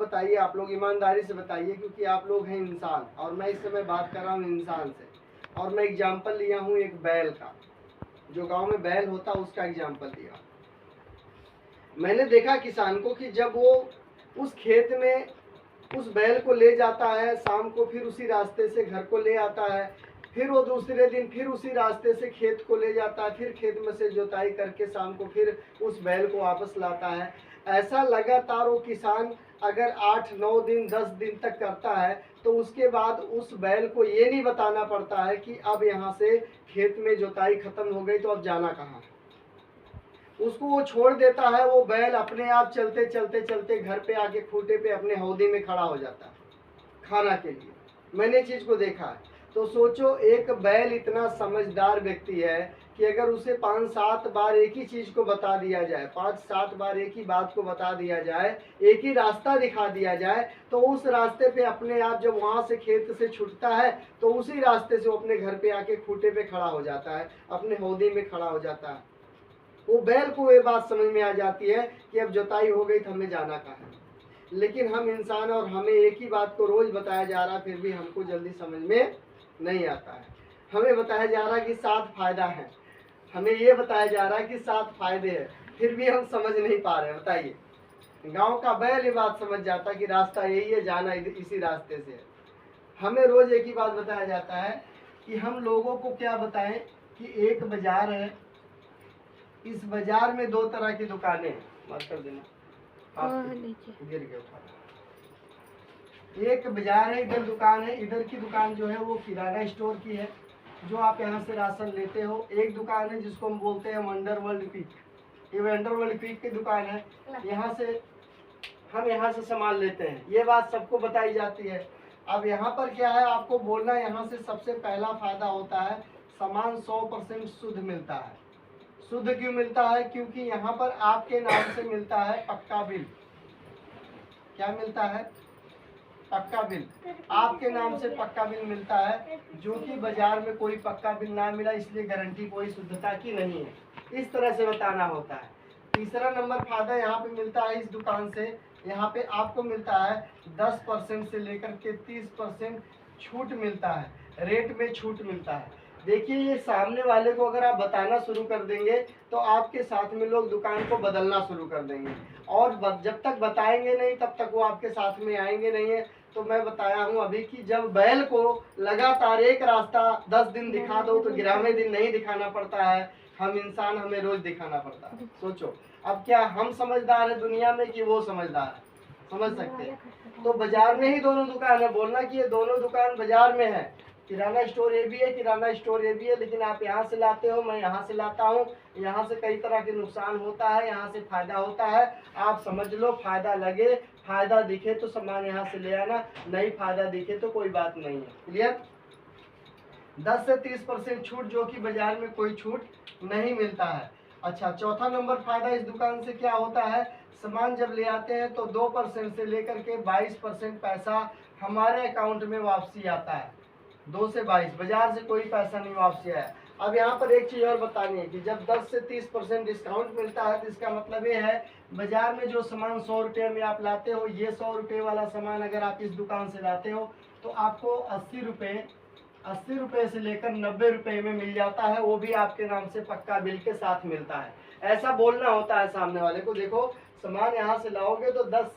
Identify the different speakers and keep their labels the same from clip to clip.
Speaker 1: बताइए, आप लोग ईमानदारी से बताइए, क्योंकि आप लोग हैं इंसान और मैं इस समय बात कर रहा हूँ इंसान से। और मैं एग्जाम्पल लिया हूँ एक बैल का, जो गांव में बैल होता उसका एग्जाम्पल लिया। मैंने देखा किसान को कि जब वो उस खेत में उस बैल को ले जाता है, शाम को फिर उसी रास्ते से घर को ले आता है, फिर वो दूसरे दिन फिर उसी रास्ते से खेत को ले जाता है, फिर खेत में से जुताई करके शाम को फिर उस बैल को वापस लाता है। ऐसा लगातार वो किसान अगर 8-9 दिन 10 दिन तक करता है तो उसके बाद उस बैल को ये नहीं बताना पड़ता है कि अब यहाँ से खेत में जुताई खत्म हो गई तो अब जाना कहाँ है। उसको वो छोड़ देता है, वो बैल अपने आप चलते चलते चलते घर पे आके खूंटे पे अपने हौदी में खड़ा हो जाता है खाना के लिए। मैंने चीज को देखा है। तो सोचो, एक बैल इतना समझदार व्यक्ति है कि अगर उसे 5-7 बार एक ही चीज को बता दिया जाए, 5-7 बार एक ही बात को बता दिया जाए, एक ही रास्ता दिखा दिया जाए, तो उस रास्ते पे अपने आप जब वहां से खेत से छूटता है तो उसी रास्ते से वो अपने घर पे आके खूंटे पे खड़ा हो जाता है, अपने हौदी में खड़ा हो जाता है। वो बैल को ये बात समझ में आ जाती है कि अब जुताई हो गई तो हमें जाना कहाँ है। लेकिन हम इंसान और हमें एक ही बात को रोज बताया जा रहा, फिर भी हमको जल्दी समझ में नहीं आता है। हमें बताया जा रहा कि 7 फायदा है, हमें ये बताया जा रहा है कि 7 फायदे हैं, फिर भी हम समझ नहीं पा रहे। बताइए, गांव का बैल ये बात समझ जाता कि रास्ता यही है, जाना इसी रास्ते से है। हमें रोज एक ही बात बताया जाता है कि हम लोगों को क्या बताएं कि एक बाजार है, इस बाजार में 2 तरह की दुकानें हैं। माफ कर देना, आप गिर गए। एक बाजार है, इधर दुकान है, इधर की दुकान जो है वो किराना स्टोर की है, जो आप यहाँ से राशन लेते हो। एक दुकान है जिसको हम बोलते हैं वंडर वर्ल्ड क्विक, ये वंडर वर्ल्ड क्विक की दुकान है। यहाँ से हम यहाँ से सामान लेते हैं, ये बात सबको बताई जाती है। अब यहाँ पर क्या है, आपको बोलना, यहाँ से सबसे पहला फायदा होता है सामान 100% शुद्ध मिलता है। शुद्ध क्यों मिलता है? क्योंकि यहाँ पर आपके नाम से मिलता है पक्का बिल। क्या मिलता है? पक्का बिल। आपके नाम से पक्का बिल मिलता है, जो कि बाजार में कोई पक्का बिल ना मिला, इसलिए गारंटी कोई शुद्धता की नहीं है। इस तरह से बताना होता है। तीसरा नंबर फायदा यहाँ पे मिलता है इस दुकान से, यहाँ पे आपको मिलता है 10% से लेकर के 30% छूट मिलता है, रेट में छूट मिलता है। देखिए, ये सामने वाले को अगर आप बताना शुरू कर देंगे तो आपके साथ में लोग दुकान को बदलना शुरू कर देंगे, और जब तक बताएंगे नहीं तब तक वो आपके साथ में आएंगे नहीं है। तो मैं बताया हूँ अभी कि जब बैल को लगातार एक रास्ता 10 दिन दिखा दो तो 11वें दिन नहीं दिखाना पड़ता है। हम इंसान, हमें रोज दिखाना पड़ता है। सोचो, अब क्या हम समझदार है दुनिया में कि वो समझदार है? समझ सकते हैं। तो बाजार में ही दोनों दुकान है, बोलना कि ये दोनों दुकान बाजार में है, किराना स्टोर ये भी है, किराना स्टोर ये भी है, लेकिन आप यहाँ से लाते हो, मैं यहाँ से लाता हूँ। यहाँ से कई तरह के नुकसान होता है, यहाँ से फायदा होता है। आप समझ लो, फायदा लगे, फायदा दिखे तो सामान यहाँ से ले आना, नहीं फायदा दिखे तो कोई बात नहीं है। क्लियर? 10 से 30% छूट, जो कि बाजार में कोई छूट नहीं मिलता है। अच्छा, चौथा नंबर फायदा इस दुकान से क्या होता है, सामान जब ले आते हैं तो 2% से लेकर के 22% पैसा हमारे अकाउंट में वापसी आता है। 2 से 22, बाजार से कोई पैसा नहीं वापसी आया। अब यहाँ पर एक चीज और बतानी है कि जब 10 से 30% डिस्काउंट मिलता है तो इसका मतलब ये है, बाजार में जो सामान 100 रुपये में आप लाते हो, ये 100 रुपये वाला सामान अगर आप इस दुकान से लाते हो तो आपको 80 रुपये से लेकर 90 रुपये में मिल जाता है, वो भी आपके नाम से पक्का बिल के साथ मिलता है। ऐसा बोलना होता है सामने वाले को, देखो सामान यहाँ से लाओगे तो 10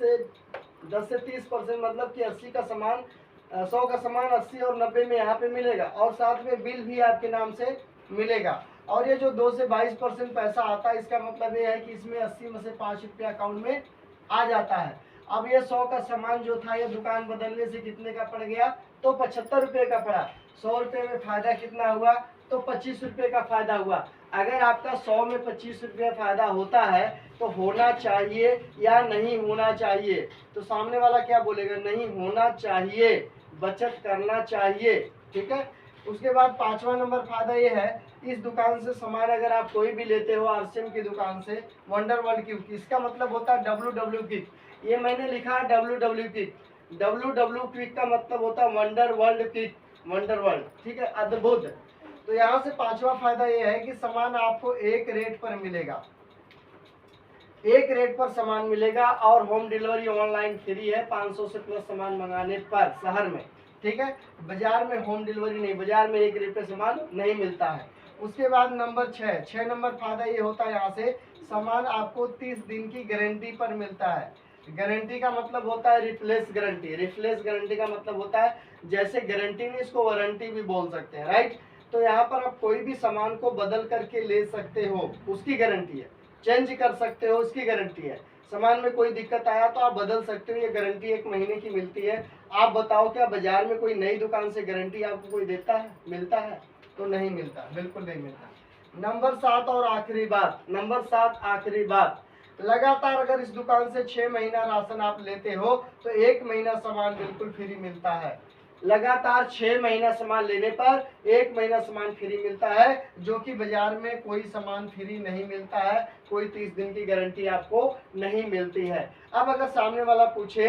Speaker 1: से 30% मतलब कि 80 का सामान, 100 का सामान 80 और 90 में यहाँ पे मिलेगा, और साथ में बिल भी आपके नाम से मिलेगा। और ये जो 2 से 22% पैसा आता है, इसका मतलब ये है कि इसमें 80 में से 5 रुपया अकाउंट में आ जाता है। अब ये 100 का सामान जो था, ये दुकान बदलने से कितने का पड़ गया, तो 75 रुपये का पड़ा। 100 रुपये में फायदा कितना हुआ, तो 25 रुपये का फायदा हुआ। अगर आपका 100 में 25 रुपये फायदा होता है तो होना चाहिए या नहीं होना चाहिए? तो सामने वाला क्या बोलेगा, नहीं होना चाहिए, बचत करना चाहिए। ठीक है। उसके बाद 5वां नंबर फायदा ये है, इस दुकान से सामान अगर आप कोई भी लेते हो, आरसीएम की दुकान से, वंडर वर्ल्ड क्विक, इसका मतलब होता है WW क्विक। ये मैंने लिखा है WW क्विक, WW क्विक का मतलब होता है wonder world quick, wonder world. ठीक है, अद्भुत। तो यहाँ से 5वां फायदा ये है कि सामान आपको एक रेट पर मिलेगा, एक रेट पर सामान मिलेगा और होम डिलीवरी ऑनलाइन फ्री है 500 से प्लस सामान मंगाने पर शहर में, ठीक है। बाजार में होम डिलीवरी नहीं, बाजार में एक रेट पे सामान नहीं मिलता है। उसके बाद नंबर 6 नंबर फायदा ये होता है, यहाँ से सामान आपको 30 दिन की गारंटी पर मिलता है। गारंटी का मतलब होता है रिप्लेस गारंटी। रिप्लेस गारंटी का मतलब होता है, जैसे गारंटी नहीं इसको वारंटी भी बोल सकते हैं, राइट। तो यहाँ पर आप कोई भी सामान को बदल करके ले सकते हो, उसकी गारंटी है। चेंज कर सकते हो, उसकी गारंटी है। सामान में कोई दिक्कत आया तो आप बदल सकते हो, ये गारंटी 1 महीने की मिलती है। आप बताओ क्या बाजार में कोई नई दुकान से गारंटी आपको कोई देता है, मिलता है? तो नहीं मिलता, बिल्कुल नहीं मिलता। नंबर 7 और आखिरी बात, नंबर 7 आखिरी बात, लगातार अगर इस दुकान से 6 महीना राशन आप लेते हो तो 1 महीना सामान बिल्कुल फ्री मिलता है। लगातार 6 महीना सामान लेने पर 1 महीना सामान फ्री मिलता है, जो कि बाजार में कोई सामान फ्री नहीं मिलता है, कोई 30 दिन की गारंटी आपको नहीं मिलती है। अब अगर सामने वाला पूछे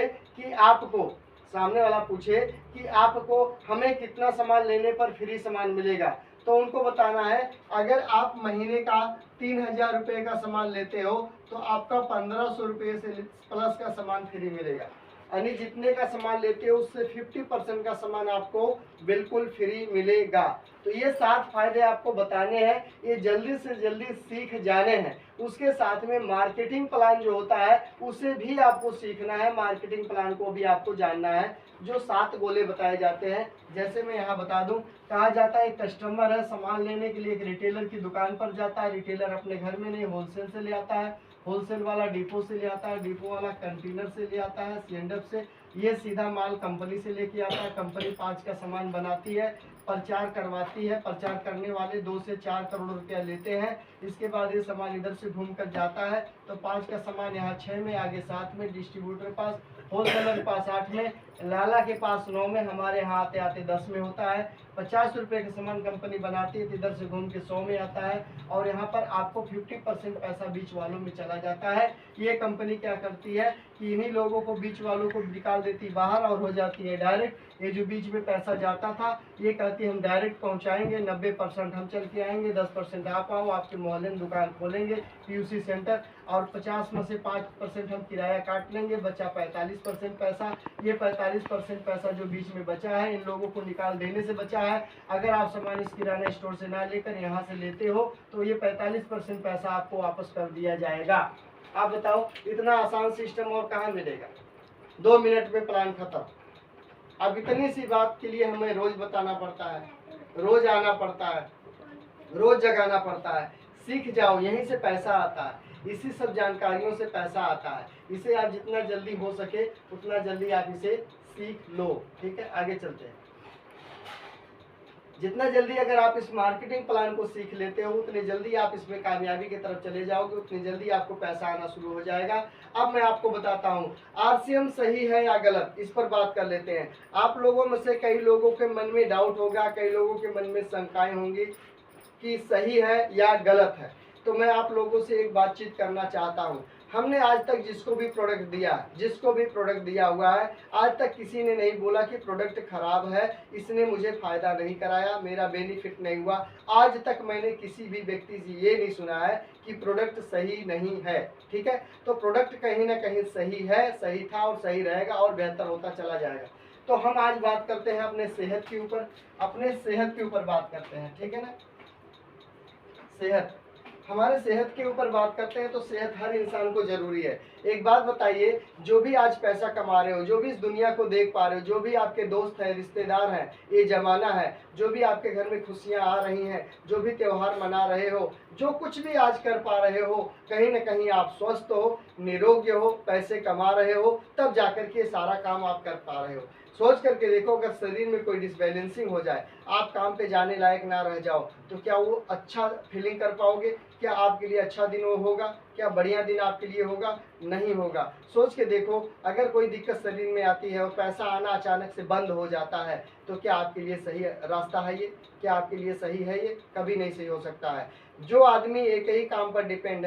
Speaker 1: कि आपको हमें कितना सामान लेने पर फ्री सामान मिलेगा, तो उनको बताना है अगर आप महीने का 3000 रुपये का सामान लेते हो तो आपका 1500 रुपये से प्लस का सामान फ्री मिलेगा। यानी जितने का सामान लेते हो उससे 50% का सामान आपको बिल्कुल फ्री मिलेगा। तो ये 7 फायदे आपको बताने हैं, ये जल्दी से जल्दी सीख जाने हैं। उसके साथ में मार्केटिंग प्लान जो होता है उसे भी आपको सीखना है, मार्केटिंग प्लान को भी आपको जानना है। जो 7 गोले बताए जाते हैं, जैसे मैं यहाँ बता दूं, कहा जाता है एक कस्टमर है सामान लेने के लिए एक रिटेलर की दुकान पर जाता है, रिटेलर अपने घर में नहीं होलसेल से ले आता है, होलसेल वाला डिपो से ले आता है, डिपो वाला कंटेनर से ले आता है, सीएनडएफ से, ये सीधा माल कंपनी से लेके आता है। कंपनी 5 का सामान बनाती है, प्रचार करवाती है, प्रचार करने वाले 2 से 4 करोड़ रुपया लेते हैं। इसके बाद ये सामान इधर से घूम कर जाता है, तो 5 का सामान यहाँ 6 में, आगे 7 में, डिस्ट्रीब्यूटर के पास, होलसेलर के पास 8 में, लाला के पास 9 में, हमारे यहाँ आते आते 10 में होता है। 50 रुपये का सामान कंपनी बनाती है तो इधर से घूम के 100 में आता है, और यहाँ पर आपको 50% पैसा बीच वालों में चला जाता है। ये कंपनी क्या करती है कि इन्हीं लोगों को, बीच वालों को निकाल देती बाहर और हो जाती है डायरेक्ट। ये जो बीच में पैसा जाता था ये कहती है हम डायरेक्ट पहुँचाएंगे, 90% हम चल के आएंगे, 10% आप आओ, आपके मोहल्ले में दुकान खोलेंगे पीयूसी सेंटर, और 50 में से 5% हम किराया काट लेंगे, बचा 45% पैसा। ये 45% पैसा जो बीच में बचा है इन लोगों को निकाल देने से बचा है। अगर आप सामान इस किराना स्टोर से ना लेकर यहाँ से लेते हो तो ये 45% पैसा आपको वापस कर दिया जाएगा। आप बताओ इतना आसान सिस्टम और कहाँ मिलेगा? 2 मिनट में प्लान खत्म। अब इतनी सी बात के लिए हमें रोज बताना पड़ता है, रोज आना पड़ता है, रोज जगाना पड़ता है। सीख जाओ, यहीं से पैसा आता है, इसी सब जानकारियों से पैसा आता है। इसे आप जितना जल्दी हो सके उतना जल्दी आप इसे सीख लो, ठीक है। आगे चलते हैं। जितना जल्दी अगर आप इस मार्केटिंग प्लान को सीख लेते हो उतनी जल्दी आप इसमें कामयाबी की तरफ चले जाओगे, उतनी जल्दी आपको पैसा आना शुरू हो जाएगा। अब मैं आपको बताता हूँ आरसीएम सही है या गलत, इस पर बात कर लेते हैं। आप लोगों में से कई लोगों के मन में डाउट होगा, कई लोगों के मन में शंकाएं होंगी कि सही है या गलत है। तो मैं आप लोगों से एक बातचीत करना चाहता हूँ। हमने आज तक जिसको भी प्रोडक्ट दिया हुआ है, आज तक किसी ने नहीं बोला कि प्रोडक्ट खराब है, इसने मुझे फ़ायदा नहीं कराया, मेरा बेनिफिट नहीं हुआ। आज तक मैंने किसी भी व्यक्ति से ये नहीं सुना है कि प्रोडक्ट सही नहीं है, ठीक है। तो प्रोडक्ट कहीं ना कहीं सही है, सही था और सही रहेगा और बेहतर होता चला जाएगा। तो हम आज बात करते हैं अपने सेहत के ऊपर बात करते हैं, ठीक है ना। सेहत, हमारे सेहत के ऊपर बात करते हैं। तो सेहत हर इंसान को जरूरी है। एक बात बताइए, जो भी आज पैसा कमा रहे हो, जो भी इस दुनिया को देख पा रहे हो, जो भी आपके दोस्त हैं, रिश्तेदार हैं, ये जमाना है, जो भी आपके घर में खुशियां आ रही हैं, जो भी त्योहार मना रहे हो, जो कुछ भी आज कर पा रहे हो, कहीं ना कहीं आप स्वस्थ हो, निरोगी हो, पैसे कमा रहे हो, तब जाकर के सारा काम आप कर पा रहे हो। सोच करके देखो, अगर शरीर में कोई डिसबैलेंसिंग हो जाए, आप काम पे जाने लायक ना रह जाओ, तो क्या वो अच्छा फीलिंग कर पाओगे? क्या आपके लिए अच्छा दिन वो होगा? क्या बढ़िया दिन आपके लिए होगा? नहीं होगा। सोच के देखो, अगर कोई दिक्कत शरीर में आती है और पैसा आना अचानक से बंद हो जाता है, तो क्या आपके लिए सही रास्ता है ये? क्या आपके लिए सही है ये? कभी नहीं सही हो सकता है। जो आदमी एक ही काम पर डिपेंड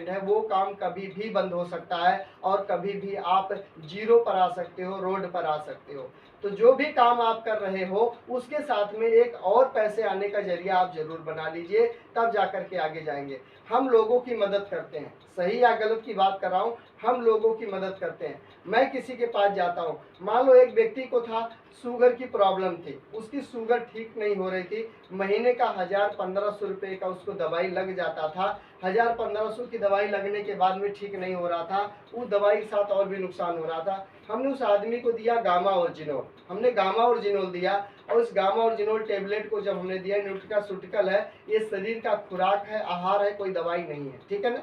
Speaker 1: है, वो काम कभी भी बंद हो सकता है और कभी भी आप जीरो पर आ सकते हो, रोड पर आ सकते हो। तो जो भी काम आप कर रहे हो उसके साथ में एक और पैसे आने का जरिया आप जरूर बना लीजिए, तब जाकर के आगे जाएंगे। हम लोगों की मदद करते हैं, सही या गलत की बात कर रहा हूँ, हम लोगों की मदद करते हैं। मैं किसी के पास जाता हूँ, मान लो एक व्यक्ति को था शुगर की प्रॉब्लम थी, उसकी शुगर ठीक नहीं हो रही थी, महीने का 1000-1500 रुपये का उसको दवाई लग जाता था। 1000-1500 की दवाई लगने के बाद में ठीक नहीं हो रहा था, उस दवाई के साथ और भी नुकसान हो रहा था। हमने उस आदमी को दिया गामा ओरिजिनोल, हमने गामा ओरिजिनोल दिया, और उस गामा ओरिजिनोल टेबलेट को जब हमने दिया, न्यूट्रिकास्यूटिकल है, ये शरीर का खुराक है, आहार है, कोई दवाई नहीं है, ठीक है ना।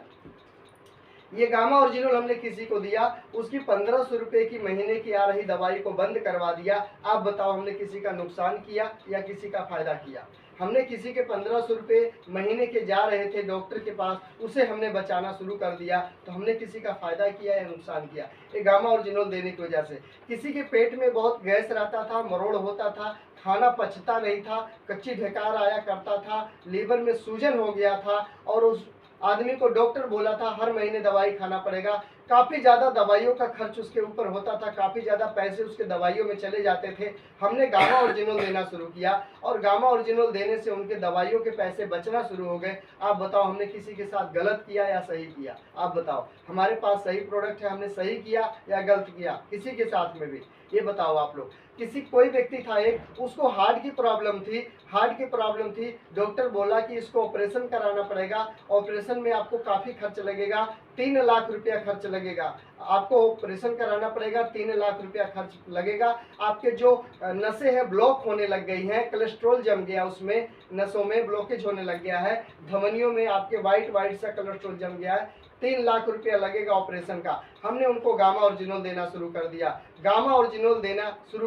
Speaker 1: ये गामा ओरिजिनल हमने किसी को दिया, उसकी 1500 रुपये की महीने की आ रही दवाई को बंद करवा दिया। आप बताओ हमने किसी का नुकसान किया या किसी का फायदा किया? हमने किसी के 1500 रुपये महीने के जा रहे थे डॉक्टर के पास, उसे हमने बचाना शुरू कर दिया, तो हमने किसी का फायदा किया या नुकसान किया? ये गामा ओरिजिनल देने की वजह से। किसी के पेट में बहुत गैस रहता था, मरोड़ होता था, खाना पचता नहीं था, कच्ची ढेकार आया करता था, लीवर में सूजन हो गया था, और उस आदमी को डॉक्टर बोला था हर महीने दवाई खाना पड़ेगा, काफ़ी ज़्यादा दवाइयों का खर्च उसके ऊपर होता था, काफ़ी ज़्यादा पैसे उसके दवाइयों में चले जाते थे। हमने गामा ओरिजिनल देना शुरू किया, और गामा ओरिजिनल देने से उनके दवाइयों के पैसे बचना शुरू हो गए। आप बताओ हमने किसी के साथ गलत किया या सही किया? आप बताओ, हमारे पास सही प्रोडक्ट है, हमने सही किया या गलत किया? किसी के साथ में भी ये बताओ आप लोग। किसी कोई व्यक्ति था एक, उसको हार्ट की प्रॉब्लम थी, डॉक्टर बोला कि इसको ऑपरेशन कराना पड़ेगा, ऑपरेशन में आपको काफ़ी खर्च लगेगा, 3 लाख रुपया खर्च लगेगा, आपको ऑपरेशन कराना पड़ेगा, 3 लाख रुपया खर्च लगेगा। आपके जो नसें हैं ब्लॉक होने लग गई हैं, कोलेस्ट्रॉल जम गया, उसमें नसों में ब्लॉकेज होने लग गया है, धमनियों में आपके वाइट सा कोलेस्ट्रॉल जम गया है, 3 लाख रुपया लगेगा ऑपरेशन का। हमने उनको गामा ओरिजिनल देना शुरू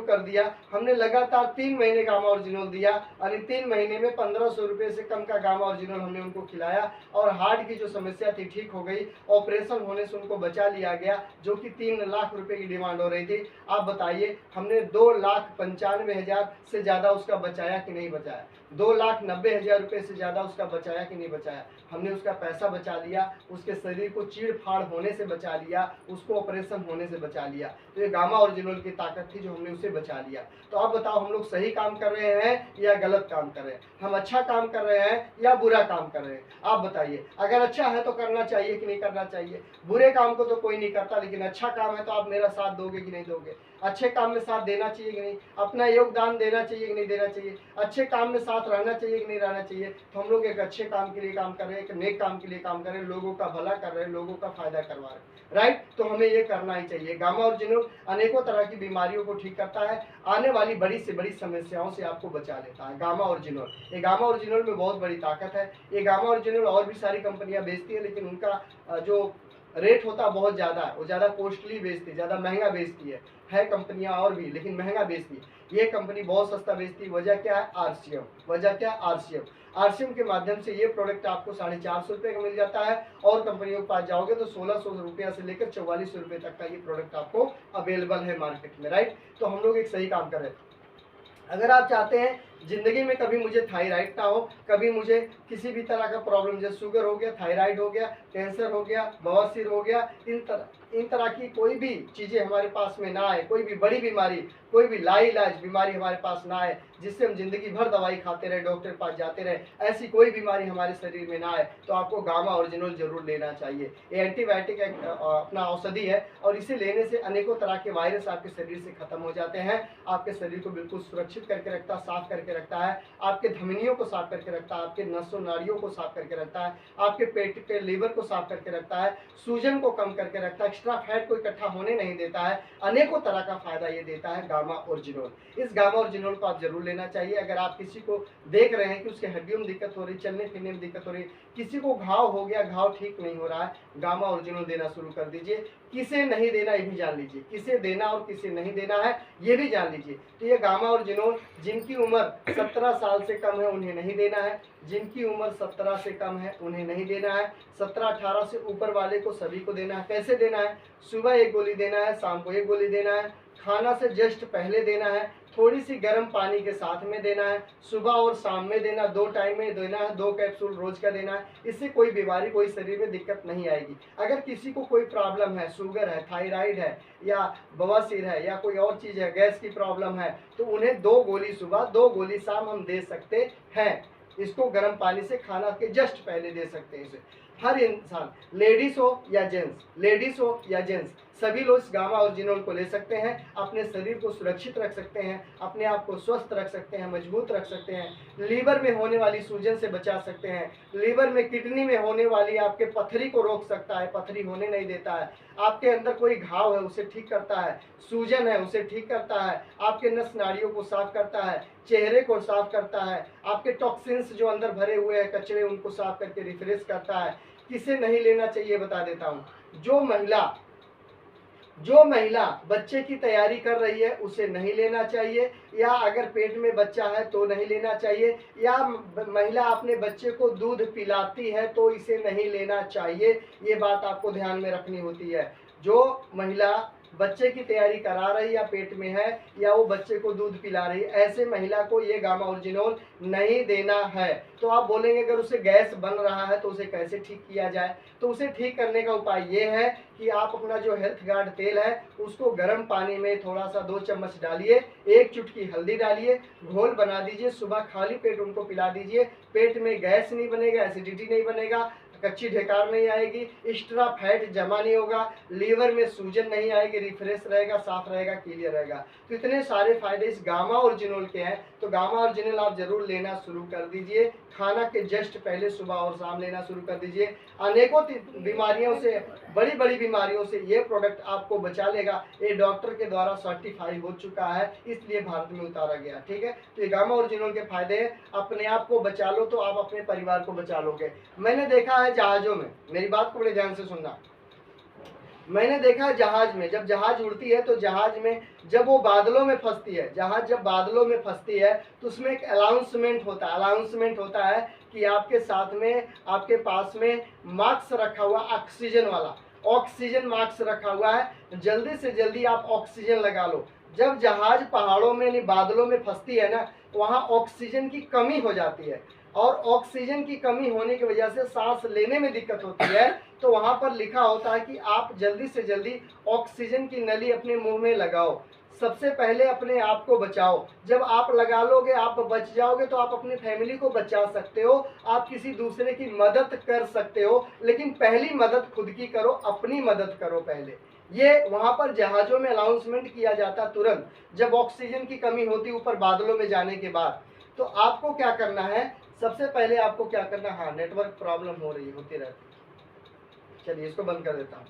Speaker 1: कर दिया, हमने लगातार 3 महीने गामा ओरिजिनल दिया, यानी 3 महीने में 1500 रुपये से कम का गामा ओरिजिनल हमने उनको खिलाया, और हार्ट की जो समस्या थी ठीक हो गई, ऑपरेशन होने से उनको बचा लिया गया, जो कि 3 लाख रुपये की डिमांड हो रही थी। आप बताइए हमने 2,95,000 से ज़्यादा उसका बचाया कि नहीं बचाया? 2,90,000 रुपये से ज़्यादा उसका बचाया कि नहीं बचाया? हमने उसका पैसा बचा लिया, उसके शरीर को चीड़ फाड़ होने से बचा लिया, उसको ऑपरेशन होने से बचा लिया। तो ये गामा ओरिजिनल की ताकत थी जो हमने उसे बचा लिया। तो आप बताओ हम लोग सही काम कर रहे हैं या गलत काम कर रहे हैं? हम अच्छा काम कर रहे हैं या बुरा काम कर रहे हैं? आप बताइए। अगर अच्छा है तो करना चाहिए कि नहीं करना चाहिए? बुरे काम को तो कोई नहीं करता, लेकिन अच्छा काम है तो आप मेरा साथ दोगे कि नहीं दोगे? अच्छे काम में साथ देना चाहिए कि नहीं? अपना योगदान देना चाहिए कि नहीं देना चाहिए? अच्छे काम में साथ रहना चाहिए कि नहीं रहना चाहिए? तो हम लोग एक अच्छे काम के लिए काम कर रहे हैं, एक नेक काम के लिए काम कर रहे हैं, लोगों का भला कर रहे हैं, लोगों का फायदा करवा रहे हैं, राइट? तो हमें ये करना ही चाहिए। गामा ओरिजिनल अनेकों तरह की बीमारियों को ठीक करता है, आने वाली बड़ी से बड़ी समस्याओं से आपको बचा लेता है गामा ओरिजिनल। ये गामा ओरिजिनल में बहुत बड़ी ताकत है। ये गामा ओरिजिनल और भी सारी कंपनियां बेचती है, लेकिन उनका जो रेट होता है बहुत ज़्यादा है, वो ज़्यादा कॉस्टली बेचती है, ज़्यादा महंगा बेचती है कंपनियां और भी, लेकिन महंगा बेचती है। ये कंपनी बहुत सस्ता बेचती है। वजह क्या है? आरसीएम। वजह क्या? आरसीएम। आरसीएम के माध्यम से ये प्रोडक्ट आपको 450 रुपये का मिल जाता है, और कंपनियों के पास जाओगे तो 1600 रुपया से लेकर 4400 रुपये तक का ये प्रोडक्ट आपको अवेलेबल है मार्केट में, राइट? तो हम लोग एक सही काम कर रहे हैं। अगर आप चाहते हैं जिंदगी में कभी मुझे थायराइड ना हो, कभी मुझे किसी भी तरह का प्रॉब्लम, जैसे शुगर हो गया, थायराइड हो गया, कैंसर हो गया, बवासीर हो गया, इन तरह की कोई भी चीज़ें हमारे पास में ना आए, कोई भी बड़ी बीमारी, कोई भी लाइलाज बीमारी हमारे पास ना आए, जिससे हम जिंदगी भर दवाई खाते रहे, डॉक्टर के पास जाते रहे, ऐसी कोई बीमारी हमारे शरीर में ना आए, तो आपको गामा ओरिजिनल जरूर लेना चाहिए। ये एंटीबायोटिक अपना औषधि है, और इसे लेने से अनेकों तरह के वायरस आपके शरीर से खत्म हो जाते हैं। आपके शरीर को बिल्कुल सुरक्षित करके रखता है, साफ करके रखता है, आपके धमनियों को साफ करके रखता है, आपके नसों नाड़ियों को साफ करके रखता है, आपके पेट के लीवर को साफ करके रखता है, सूजन को कम करके रखता है, एक्स्ट्रा फैट को इकट्ठा होने नहीं देता है। अनेकों तरह का फायदा ये देता है गामा ओरिजिनल। इस गामा ओरिजिनल को आप जरूर लेना चाहिए। अगर आप किसी को देख रहे हैं कि उसके हड्डियों में दिक्कत हो रही, चलने फिरने में दिक्कत हो रही, किसी को घाव हो गया, घाव ठीक नहीं हो रहा है, गामा ओरिजिनल देना शुरू कर दीजिए। किसे नहीं देना ये भी जान लीजिए, किसे देना और किसे नहीं देना है ये भी जान लीजिए। तो ये गामा ओरिजिनल जिनकी उम्र 17 साल से कम है उन्हें नहीं देना है, जिनकी उम्र 17 से कम है उन्हें नहीं देना है, 17-18 से ऊपर वाले को सभी को देना है। कैसे देना है? सुबह 1 गोली देना है, शाम को 1 गोली देना है, खाना से जस्ट पहले देना है, थोड़ी सी गर्म पानी के साथ में देना है, सुबह और शाम में देना, 2 टाइम में देना है, 2 कैप्सूल रोज का देना है। इससे कोई बीमारी, कोई शरीर में दिक्कत नहीं आएगी। अगर किसी को कोई प्रॉब्लम है, शुगर है, थायराइड है, या बवासीर है, या कोई और चीज़ है, गैस की प्रॉब्लम है, तो उन्हें 2 गोली सुबह, 2 गोली शाम हम दे सकते हैं। इसको गर्म पानी से खाना के जस्ट पहले दे सकते हैं इसे। हर इंसान, लेडीज हो या जेंट्स, सभी लोग इस गामा ओरिजिनल को ले सकते हैं। अपने शरीर को सुरक्षित रख सकते हैं, अपने आप को स्वस्थ रख सकते हैं, मजबूत रख सकते हैं, लीवर में होने वाली सूजन से बचा सकते हैं, लीवर में किडनी में होने वाली आपके पथरी को रोक सकता है, पथरी होने नहीं देता है, आपके अंदर कोई घाव है उसे ठीक करता है, सूजन है उसे ठीक करता है, आपके नस नाड़ियों को साफ करता है, चेहरे को साफ करता है, आपके टॉक्सिन्स जो अंदर भरे हुए हैं कचरे उनको साफ करके रिफ्रेश करता है। किसे नहीं लेना चाहिए बता देता हूँ, जो महिला बच्चे की तैयारी कर रही है उसे नहीं लेना चाहिए, या अगर पेट में बच्चा है तो नहीं लेना चाहिए, या महिला अपने बच्चे को दूध पिलाती है तो इसे नहीं लेना चाहिए। ये बात आपको ध्यान में रखनी होती है। जो महिला बच्चे की तैयारी करा रही या पेट में है या वो बच्चे को दूध पिला रही है, ऐसे महिला को ये गामा ओरिजिनल नहीं देना है। तो आप बोलेंगे अगर उसे गैस बन रहा है तो उसे कैसे ठीक किया जाए? तो उसे ठीक करने का उपाय ये है कि आप अपना जो हेल्थ गार्ड तेल है उसको गर्म पानी में थोड़ा सा 2 चम्मच डालिए, 1 चुटकी हल्दी डालिए, घोल बना दीजिए, सुबह खाली पेट उनको पिला दीजिए। पेट में गैस नहीं बनेगा, एसिडिटी नहीं बनेगा, कच्ची ढेकार नहीं आएगी, एक्स्ट्रा फैट जमा नहीं होगा, लीवर में सूजन नहीं आएगी, रिफ्रेश रहेगा, साफ रहेगा, क्लियर रहेगा। तो इतने सारे फायदे इस गामा ओरिजिनल के हैं। तो गामा ओरिजिनल आप जरूर लेना शुरू कर दीजिए, खाना के जस्ट पहले सुबह और शाम लेना शुरू कर दीजिए। अनेकों बीमारियों से, बड़ी बड़ी बीमारियों से ये प्रोडक्ट आपको बचा लेगा। ये डॉक्टर के द्वारा सर्टिफाई हो चुका है, इसलिए भारत में उतारा गया। ठीक है, तो ये गामा ओरिजिनल के फायदे हैं। अपने आप को बचा लो तो आप अपने परिवार को बचा लोगे। मैंने देखा है जहाजों में, मेरी बात को बड़े ध्यान से सुनना, मैंने देखा है जहाज में, जब जहाज उड़ती है तो जहाज में जब वो बादलों में फंसती है, जहाज जब बादलों में फंसती है तो उसमें एक अनाउंसमेंट होता है कि आपके साथ में, आपके पास में मास्क रखा हुआ, ऑक्सीजन वाला, ऑक्सीजन मास्क रखा हुआ है, जल्दी से जल्दी आप ऑक्सीजन लगा लो। जब जहाज पहाड़ों में यानी बादलों में फंसती है ना, वहाँ ऑक्सीजन की कमी हो जाती है, और ऑक्सीजन की कमी होने की वजह से सांस लेने में दिक्कत होती है। तो वहां पर लिखा होता है कि आप जल्दी से जल्दी ऑक्सीजन की नली अपने मुंह में लगाओ, सबसे पहले अपने आप को बचाओ। जब आप लगा लोगे, आप बच जाओगे, तो आप अपनी फैमिली को बचा सकते हो, आप किसी दूसरे की मदद कर सकते हो। लेकिन पहली मदद खुद की करो, अपनी मदद करो पहले। ये वहां पर जहाजों में अनाउंसमेंट किया जाता तुरंत जब ऑक्सीजन की कमी होती ऊपर बादलों में जाने के बाद। तो आपको क्या करना है, सबसे पहले आपको क्या करना, हाँ नेटवर्क प्रॉब्लम हो रही होती रहती, चलिए इसको बंद कर देता हूँ।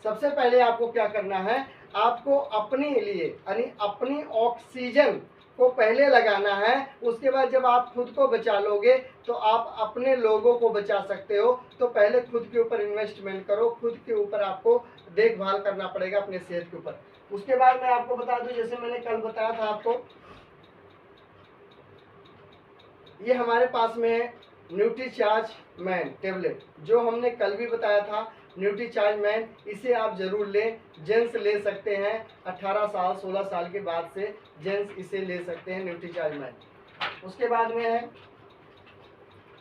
Speaker 1: सबसे पहले आपको क्या करना है, आपको अपने लिए यानी अपनी ऑक्सीजन को पहले लगाना है। उसके बाद जब आप खुद को बचा लोगे तो आप अपने लोगों को बचा सकते हो। तो पहले खुद के ऊपर इन्वेस्टमेंट करो, खुद के ऊपर आपको देखभाल करना पड़ेगा, अपने सेहत के ऊपर। उसके बाद मैं आपको बता दूं, जैसे मैंने कल बताया था आपको, ये हमारे पास में है न्यूट्रीचार्ज मैन टेबलेट, जो हमने कल भी बताया था। न्यूट्रीचार्ज मैन, इसे आप जरूर लें, जेंट्स ले सकते हैं, 18 साल 16 साल के बाद से जेंट्स इसे ले सकते हैं, न्यूट्रीचार्ज मैन। उसके बाद में है,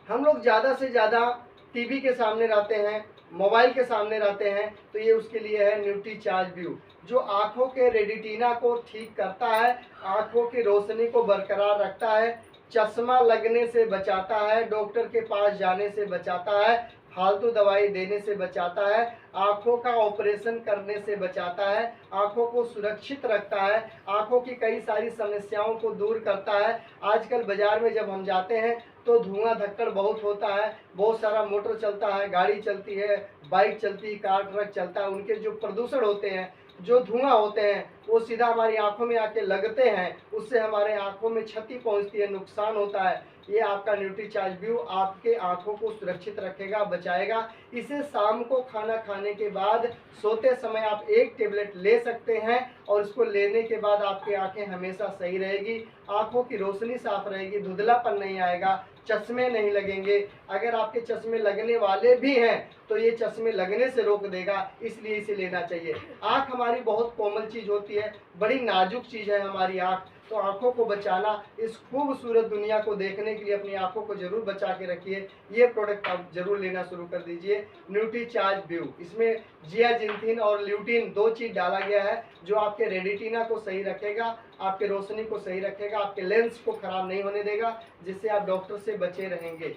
Speaker 1: हम लोग ज़्यादा से ज़्यादा टीवी के सामने रहते हैं, मोबाइल के सामने रहते हैं, तो ये उसके लिए है न्यूट्रीचार्ज व्यू, जो आँखों के रेटिना को ठीक करता है, आँखों की रोशनी को बरकरार रखता है, चश्मा लगने से बचाता है, डॉक्टर के पास जाने से बचाता है, फालतू दवाई देने से बचाता है, आँखों का ऑपरेशन करने से बचाता है, आँखों को सुरक्षित रखता है, आँखों की कई सारी समस्याओं को दूर करता है। आजकल बाजार में जब हम जाते हैं तो धुआं धक्कड़ बहुत होता है, बहुत सारा मोटर चलता है, गाड़ी चलती है, बाइक चलती है, कार ट्रक चलता है, उनके जो प्रदूषण होते हैं, जो धुआं होते हैं, वो सीधा हमारी आंखों में आके लगते हैं, उससे हमारे आंखों में क्षति पहुंचती है, नुकसान होता है। ये आपका न्यूट्रीचार्ज व्यू आपके आंखों को सुरक्षित रखेगा, बचाएगा। इसे शाम को खाना खाने के बाद सोते समय आप 1 टेबलेट ले सकते हैं, और इसको लेने के बाद आपकी आंखें हमेशा सही रहेगी, आंखों की रोशनी साफ रहेगी, धुंधलापन नहीं आएगा, चश्मे नहीं लगेंगे। अगर आपके चश्मे लगने वाले भी हैं तो ये चश्मे लगने से रोक देगा, इसलिए इसे लेना चाहिए। आँख हमारी बहुत कोमल चीज़ होती है, बड़ी नाजुक चीज़ है हमारी आँख। तो आँखों को बचाना, इस खूबसूरत दुनिया को देखने के लिए अपनी आँखों को जरूर बचा के रखिए। ये प्रोडक्ट आप जरूर लेना शुरू कर दीजिए, न्यूट्रीचार्ज व्यू। इसमें जियाजिंथिन और ल्यूटिन 2 चीज़ डाला गया है, जो आपके रेटिना को सही रखेगा, आपके रोशनी को सही रखेगा, आपके लेंस को खराब नहीं होने देगा, जिससे आप डॉक्टर से बचे रहेंगे।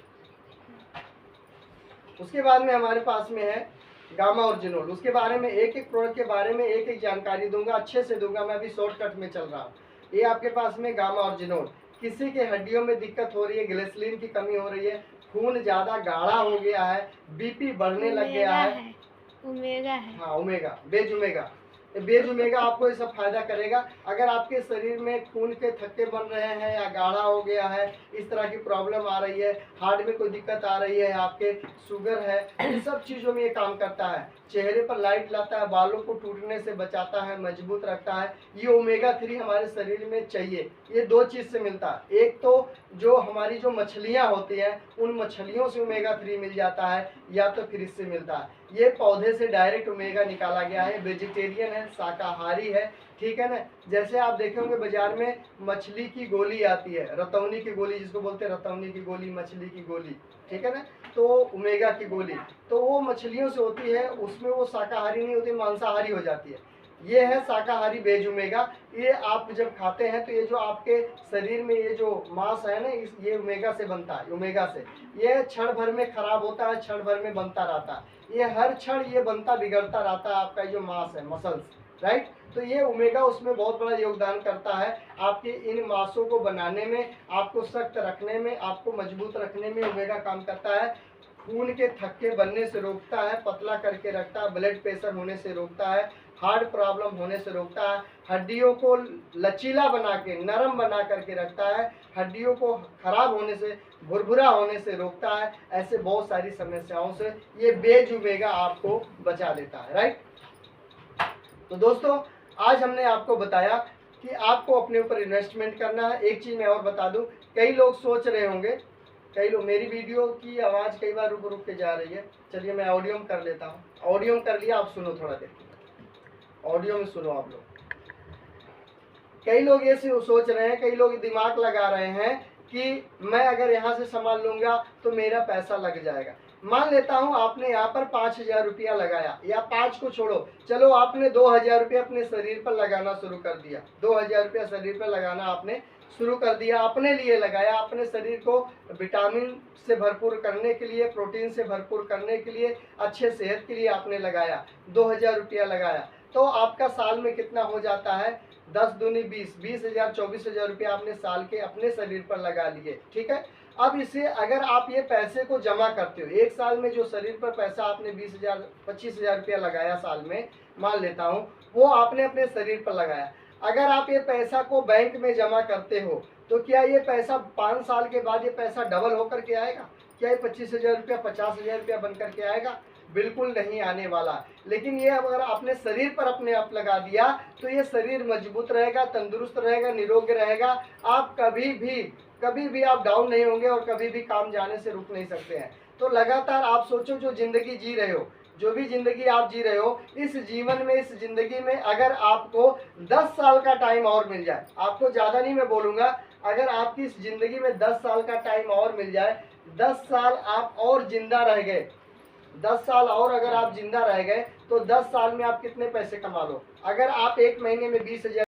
Speaker 1: उसके बाद में हमारे पास में है गामा ओरिजिनोल। उसके बारे में एक एक प्रोडक्ट के बारे में एक एक जानकारी दूंगा, अच्छे से दूंगा, मैं अभी शॉर्टकट में चल रहा हूँ। ये आपके पास में गामा ओरिजिनोल, किसी के हड्डियों में दिक्कत हो रही है, ग्लिसरीन की कमी हो रही है, खून ज़्यादा गाढ़ा हो गया है, बीपी बढ़ने लग गया है,
Speaker 2: ओमेगा है,
Speaker 1: हाँ ओमेगा, बेज ओमेगा, बेज ओमेगा आपको ये सब फायदा करेगा। अगर आपके शरीर में खून के थक्के बन रहे हैं या गाढ़ा हो गया है, इस तरह की प्रॉब्लम आ रही है, हार्ट में कोई दिक्कत आ रही है, आपके शुगर है, इन सब चीज़ों में ये काम करता है। चेहरे पर लाइट लाता है, बालों को टूटने से बचाता है, मजबूत रखता है। ये ओमेगा 3 हमारे शरीर में चाहिए। ये दो चीज़ से मिलता है, एक तो जो हमारी जो मछलियाँ होती हैं उन मछलियों से ओमेगा 3 मिल जाता है, या तो फिर इससे मिलता है। ये पौधे से डायरेक्ट ओमेगा निकाला गया है, वेजिटेरियन है, शाकाहारी है, ठीक है ना। जैसे आप देखे होंगे बाजार में मछली की गोली आती है, रतौनी की गोली जिसको बोलते हैं, रतौनी की गोली, मछली की गोली, ठीक है ना, तो ओमेगा की गोली, तो वो मछलियों से होती है, उसमें वो शाकाहारी नहीं होती, मांसाहारी हो जाती है। ये है शाकाहारी बेज ओमेगा। ये आप जब खाते हैं तो ये जो आपके शरीर में ये जो मांस है ना, ये ओमेगा से बनता है, ओमेगा से। ये क्षण भर में खराब होता है, क्षण भर में बनता रहता है, ये हर क्षण ये बनता बिगड़ता रहता है, आपका जो मांस है, मसल्स, राइट। तो ये ओमेगा उसमें बहुत बड़ा योगदान करता है, आपके इन मांसों को बनाने में, आपको सख्त रखने में, आपको मजबूत रखने में ओमेगा काम करता है। खून के थक्के बनने से रोकता है, पतला करके रखता है, ब्लड प्रेशर होने से रोकता है, हार्ट प्रॉब्लम होने से रोकता है, हड्डियों को लचीला बना के, नरम बना करके रखता है, हड्डियों को खराब होने से, भुरभुरा होने से रोकता है। ऐसे बहुत सारी समस्याओं से ये बेज ओमेगा आपको बचा देता है, राइट। तो दोस्तों आज हमने आपको बताया कि आपको अपने ऊपर इन्वेस्टमेंट करना है। एक चीज़ मैं और बता दूं, कई लोग सोच रहे होंगे, कई लोग, मेरी वीडियो की आवाज़ कई बार रुक रुक के जा रही है, चलिए मैं ऑडियो में कर लेता हूँ। ऑडियो में कर लिया, आप सुनो थोड़ा देर, ऑडियो में सुनो आप लोग। कई लोग ये सोच रहे हैं, कई लोग दिमाग लगा रहे हैं कि मैं अगर यहाँ से सामान लूँगा तो मेरा पैसा लग जाएगा। मान लेता हूँ आपने यहाँ पर 5,000 रुपया लगाया, या 5 को छोड़ो, चलो आपने 2,000 रुपया अपने शरीर पर लगाना शुरू कर दिया, 2,000 रुपया शरीर पर लगाना आपने शुरू कर दिया, अपने लिए लगाया, अपने शरीर को विटामिन से भरपूर करने के लिए, प्रोटीन से भरपूर करने के लिए, अच्छे सेहत के लिए आपने लगाया, 2,000 रुपया लगाया, तो आपका साल में कितना हो जाता है, 10 दूनी 20, 20,000, 24,000 रुपया आपने साल के अपने शरीर पर लगा लिए, ठीक है। अब इसे अगर आप ये पैसे को जमा करते हो, एक साल में जो शरीर पर पैसा आपने 20,000, 25,000 रुपया लगाया साल में, मान लेता हूँ, वो आपने अपने शरीर पर लगाया। अगर आप ये पैसा को बैंक में जमा करते हो तो क्या ये पैसा 5 साल के बाद ये पैसा डबल होकर के आएगा? क्या ये 25,000 रुपया 50,000 रुपया बन करके आएगा? बिल्कुल नहीं आने वाला। लेकिन ये अगर अपने शरीर पर अपने आप लगा दिया तो ये शरीर मजबूत रहेगा, तंदुरुस्त रहेगा, निरोगी रहेगा। आप कभी भी आप डाउन नहीं होंगे और कभी भी काम जाने से रुक नहीं सकते हैं। तो लगातार आप सोचो, जो जिंदगी जी रहे हो, जो भी जिंदगी आप जी रहे हो, इस जीवन में, इस जिंदगी में अगर आपको 10 साल का टाइम और मिल जाए, आपको ज़्यादा नहीं मैं बोलूँगा, अगर आपकी इस जिंदगी में 10 साल का टाइम और मिल जाए, 10 साल आप और जिंदा रह गए, 10 साल और अगर आप जिंदा रह गए तो 10 साल में आप कितने पैसे कमा लो? अगर आप एक महीने में 20,000